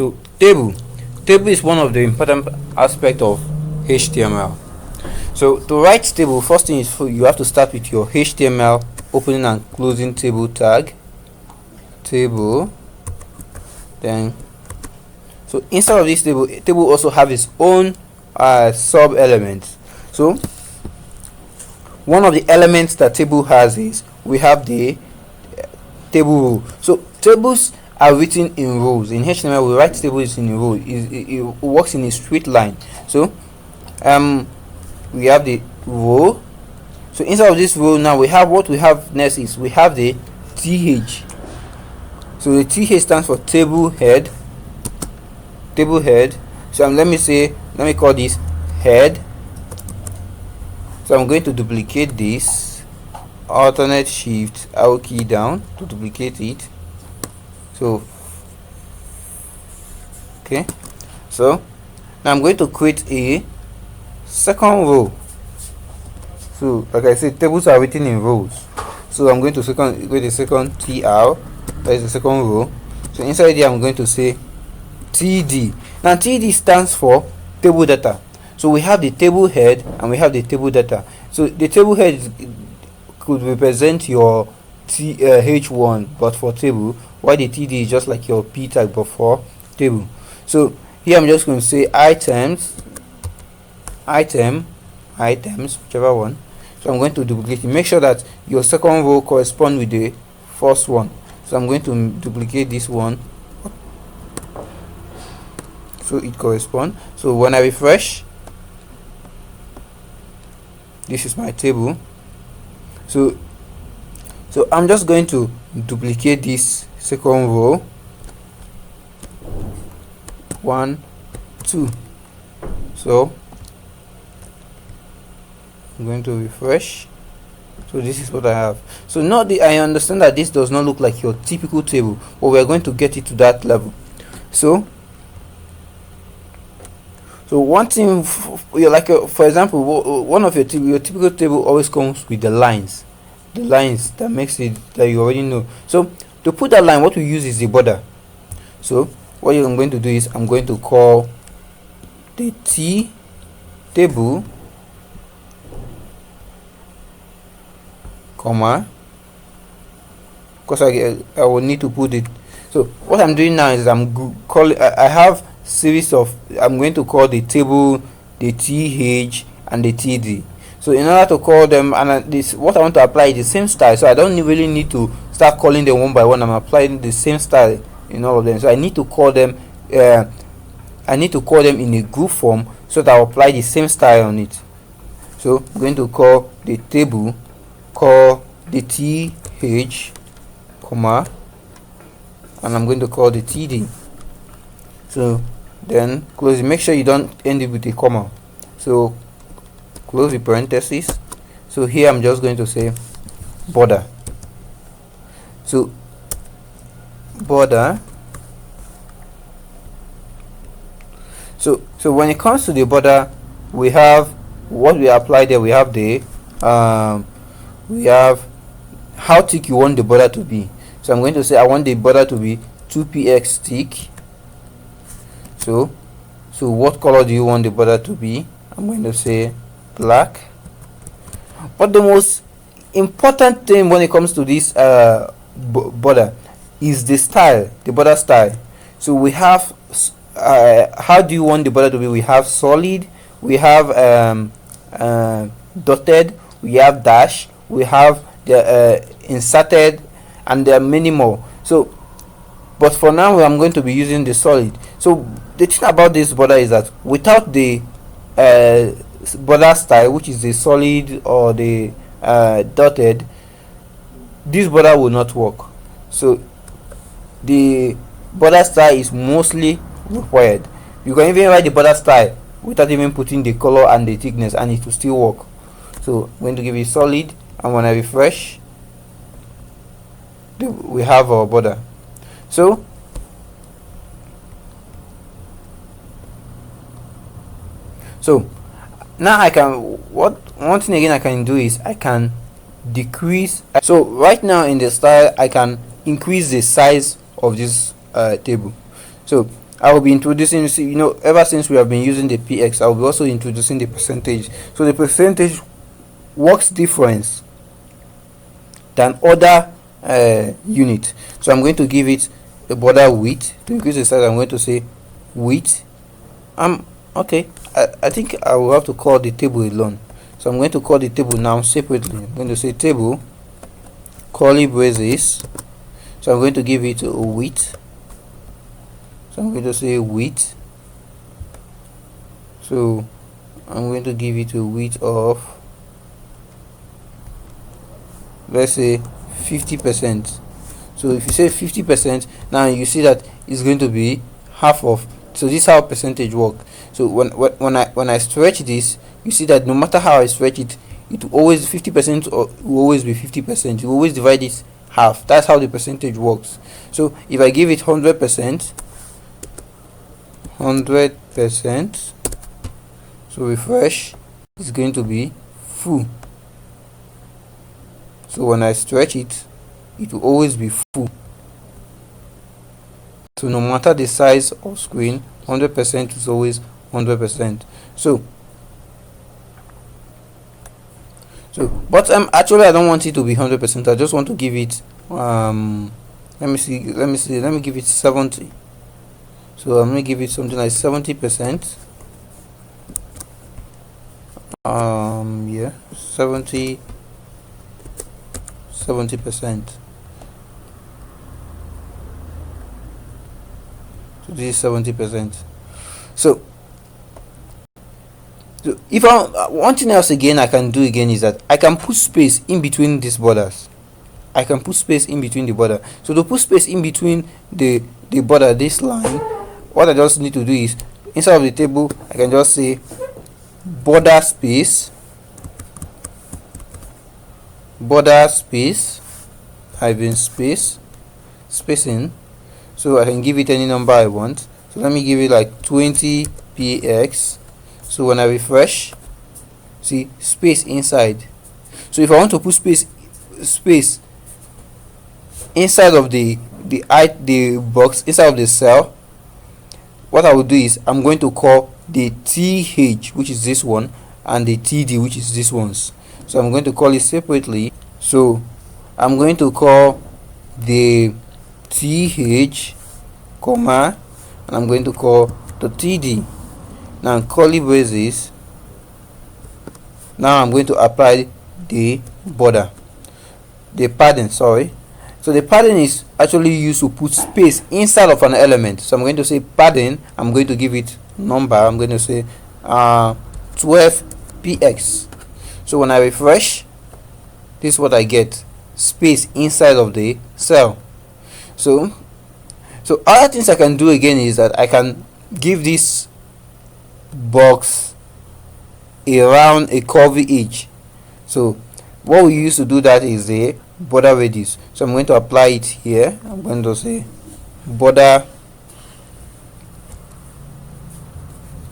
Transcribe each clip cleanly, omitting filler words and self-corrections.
So table is one of the important aspect of HTML. So to write table, first thing is you have to start with your HTML opening and closing table tag, table. Then so inside of this table also have its own sub elements. So one of the elements that table has is we have the table row. So tables are written in rows. In HTML we write tables in a row. It works in a straight line. So we have the row. So inside of this row now we have what we have next is we have the th. So the th stands for table head. So let me call this head. So I'm going to duplicate this, alternate shift arrow key down to duplicate it. So okay, so now I'm going to create a second row. So like I said, tables are written in rows, so I'm going to create a second tr, that is the second row. So inside here I'm going to say td. Now td stands for table data. So we have the table head and we have the table data. So the table head could represent your h1 but for table, while the td is just like your p tag but for table. So here I'm just going to say items, whichever one. So I'm going to duplicate it. Make sure that your second row corresponds with the first one. So I'm going to duplicate this one so it corresponds. So when I refresh, this is my table. So I'm just going to duplicate this second row, 1 2. So I'm going to refresh. So this is what I have. So now I understand that this does not look like your typical table, but we are going to get it to that level. So one thing, for example, one of your typical table always comes with the lines that makes it that you already know. So to put that line, what we use is the border. So what I'm going to do is I'm going to call the t table, comma, because I will need to put it. So what I'm doing now is I have series of, I'm going to call the table the th and the td. So in order to call them, and this what I want to apply is the same style, so I don't really need to start calling them one by one. I'm applying the same style in all of them. So I need to call them in a group form so that I'll apply the same style on it. So I'm going to call the table, call the th, comma, and I'm going to call the td. So then close it. Make sure you don't end it with a comma. So close the parentheses. So here I'm just going to say border. So border. So when it comes to the border, we have what we apply there. We have the we have how thick you want the border to be. So I'm going to say I want the border to be 2px thick. So what color do you want the border to be? I'm going to say black. But the most important thing when it comes to this border is the style, the border style. So we have how do you want the border to be? We have solid, we have dotted, we have dash, we have the inserted, and there are many more. So but for now I'm going to be using the solid. So the thing about this border is that without the border style, which is the solid or the dotted, this border will not work. So the border style is mostly required. You can even write the border style without even putting the color and the thickness, and it will still work. So I'm going to give it solid, and when I refresh, we have our border. So now I can, one thing again I can do is I can decrease. So right now in the style I can increase the size of this table. So I will be introducing, ever since we have been using the px, I will be also introducing the percentage. So the percentage works different than other unit. So I'm going to give it a border width. To increase the size, I'm going to say width. Okay, I think I will have to call the table alone. So I'm going to call the table now separately. I'm going to say table curly braces. So I'm going to give it a width. So I'm going to say width. So I'm going to give it a width of, let's say, 50%. So if you say 50%, now you see that it's going to be half of. So this is how percentage work. So when I stretch this, you see that no matter how I stretch it, it will always 50% or will always be 50%. You always divide it half. That's how the percentage works. So if I give it 100%, so refresh, it's going to be full. So when I stretch it, it will always be full. So no matter the size of screen, 100% is always 100%. So but actually I don't want it to be 100%. I just want to give it let me give it 70. So I'm gonna give it something like 70%. Yeah, 70%. So this is 70%. So if one thing else again I can do again is that I can put space in between these borders. I can put space in between the border. So to put space in between the border, this line, what I just need to do is, inside of the table, I can just say border space, hyphen space, spacing. So I can give it any number I want. So let me give it like 20px. So when I refresh, see, space inside. So if I want to put space inside of the box, inside of the cell, what I will do is I'm going to call the th, which is this one, and the td, which is this one's. So I'm going to call it separately. So I'm going to call the th, comma, and I'm going to call the td. Now curly braces. Now I'm going to apply the border, the padding, sorry. So the padding is actually used to put space inside of an element. So I'm going to say padding, I'm going to give it number, I'm going to say 12px. So when I refresh, this is what I get, space inside of the cell. So other things I can do again is that I can give this box around a curvy edge. So what we used to do that is the border radius. So I'm going to apply it here. I'm going to say border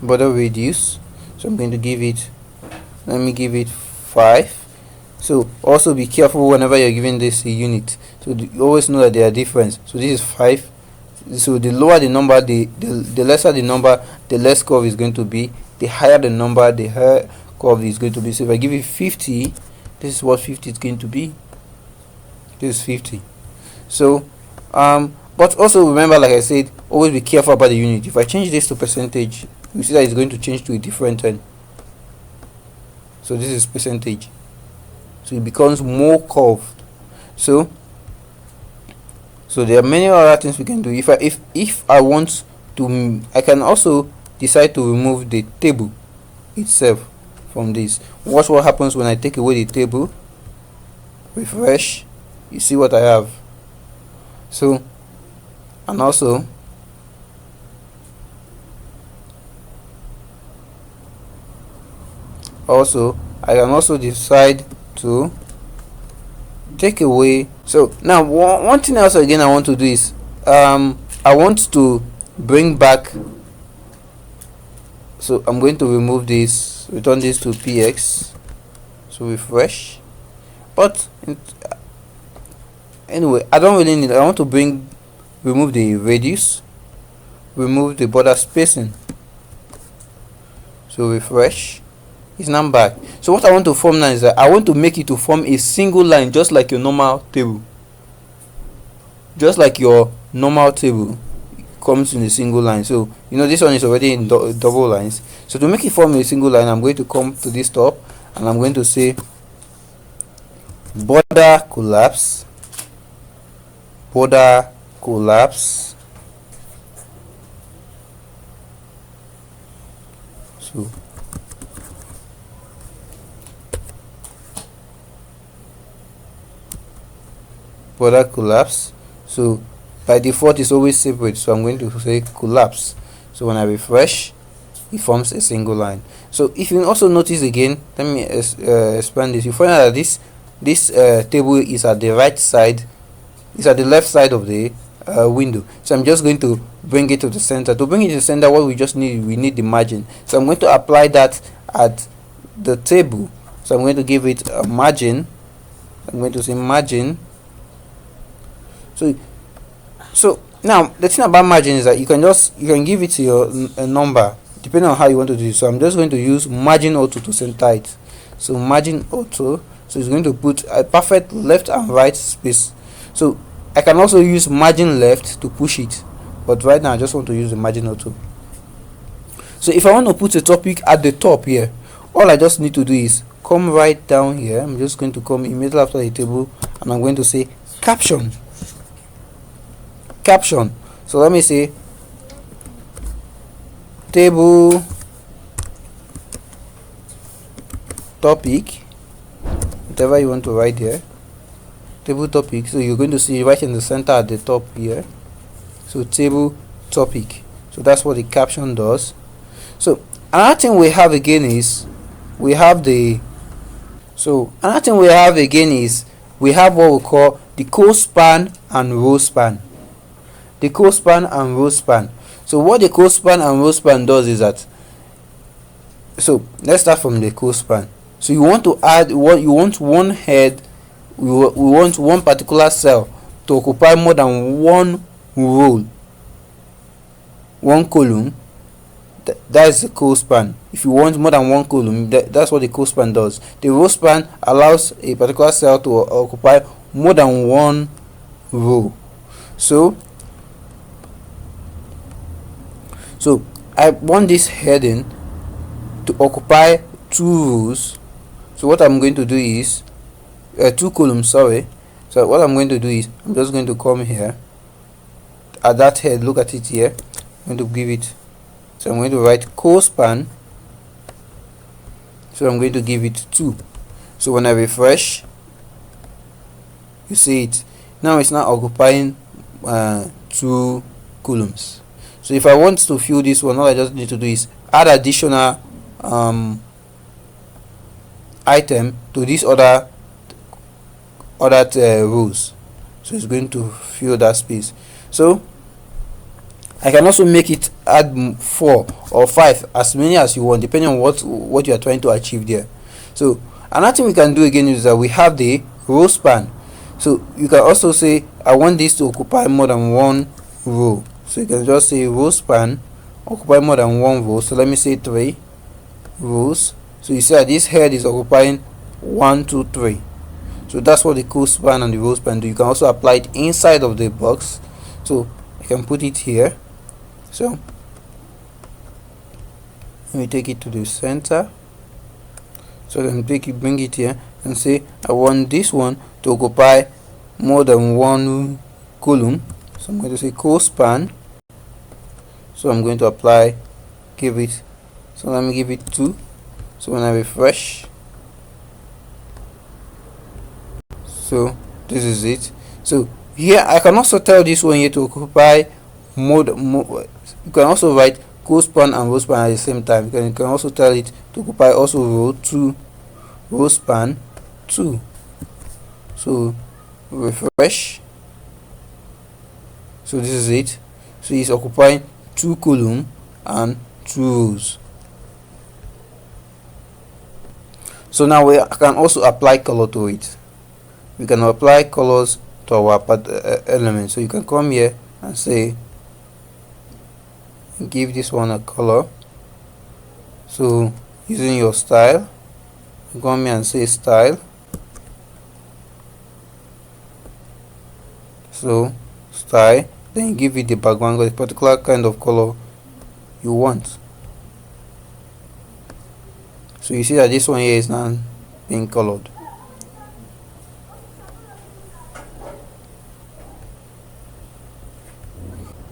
radius. So I'm going to give it, let me give it 5. So also be careful whenever you're giving this a unit. So you always know that they are different. So this is 5. So the lower the number, the lesser the number, the less curve is going to be. The higher the number, the higher curve is going to be. So if I give it 50, this is what 50 is going to be. This is 50. So but also remember, like I said, always be careful about the unit. If I change this to percentage, you see that it's going to change to a different one. So this is percentage. So it becomes more curved. So there are many other things we can do. If I want to, I can also decide to remove the table itself from this. Watch what happens when I take away the table. Refresh, you see what I have. So, and also I can also decide to take away. So now one thing else again I want to do is I want to bring back. So I'm going to remove this, return this to px. So refresh. But anyway, I don't really need. I want to remove the radius. remove the border spacing. So refresh. It's now back. So what I want to form now is that I want to make it to form a single line, just like your normal table. Just like your normal table comes in a single line. So you know this one is already in double lines. So to make it form a single line, I'm going to come to this top and I'm going to say border collapse, border collapse. So border collapse. So by default it's always separate, so I'm going to say collapse. So when I refresh, it forms a single line. So if you also notice again, let me expand this. You find out that this table is at the right side, it's at the left side of the window. So I'm just going to bring it to the center. To bring it to the center, what we need the margin. So I'm going to apply that at the table. So I'm going to give it a margin. I'm going to say margin. So now the thing about margin is that you can give it to your a number depending on how you want to do it. So I'm just going to use margin auto to center it. So margin auto, so it's going to put a perfect left and right space. So I can also use margin left to push it, but right now I just want to use the margin auto. So if I want to put a topic at the top here, all I just need to do is come right down here. I'm just going to come immediately after the table and I'm going to say caption. Caption. So let me say table topic, whatever you want to write there, table topic. So you're going to see right in the center at the top here. So table topic. So that's what the caption does. So another thing we have again is we have what we call the co-span and row span. The co-span and row span. So what the co-span and row span does is that, so let's start from the co-span. So you want to add what you want one head, we want one particular cell to occupy more than one row, one column. That is the co-span. If you want more than one column, that's what the co-span does. The row span allows a particular cell to occupy more than one row. So I want this heading to occupy two rows. So what I'm going to do is two columns, sorry. So what I'm going to do is I'm just going to come here at that head, look at it here. I'm going to give it, so I'm going to write co-span. So I'm going to give it 2. So when I refresh, you see it now, it's now occupying 2 columns. So if I want to fill this one, all I just need to do is add additional item to this other rows. So it's going to fill that space. So I can also make it add 4 or 5, as many as you want, depending on what you are trying to achieve there. So another thing we can do again is that we have the row span. So you can also say I want this to occupy more than one row. So you can just say row span occupy more than one row. So let me say 3 rows. So you see that this head is occupying 1, 2, 3. So that's what the co-span and the row span do. You can also apply it inside of the box. So I can put it here. So let me take it to the center. So I can bring it here and say I want this one to occupy more than one column. So I'm going to say co-span. So I'm going to apply, give it, so let me give it 2. So when I refresh, so this is it. So here I can also tell this one here to occupy more. You can also write co-span and row span at the same time. You can also tell it to occupy also row 2, row span 2. So refresh. So this is it. So it's occupying 2 columns and 2 rows. So now we can also apply color to it. We can apply colors to our elements. So you can come here and say give this one a color. So using your style, come here and say style. So style, then you give it the background with a particular kind of color you want. So you see that this one here is now being colored.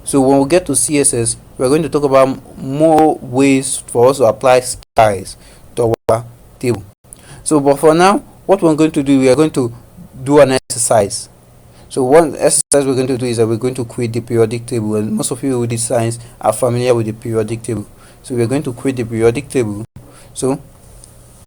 So when we get to CSS, we're going to talk about more ways for us to apply styles to our table. So but for now, what we're going to do, we are going to do an exercise. So one exercise we're going to do is that we're going to create the periodic table, and most of you with this science are familiar with the periodic table. So we're going to create the periodic table. So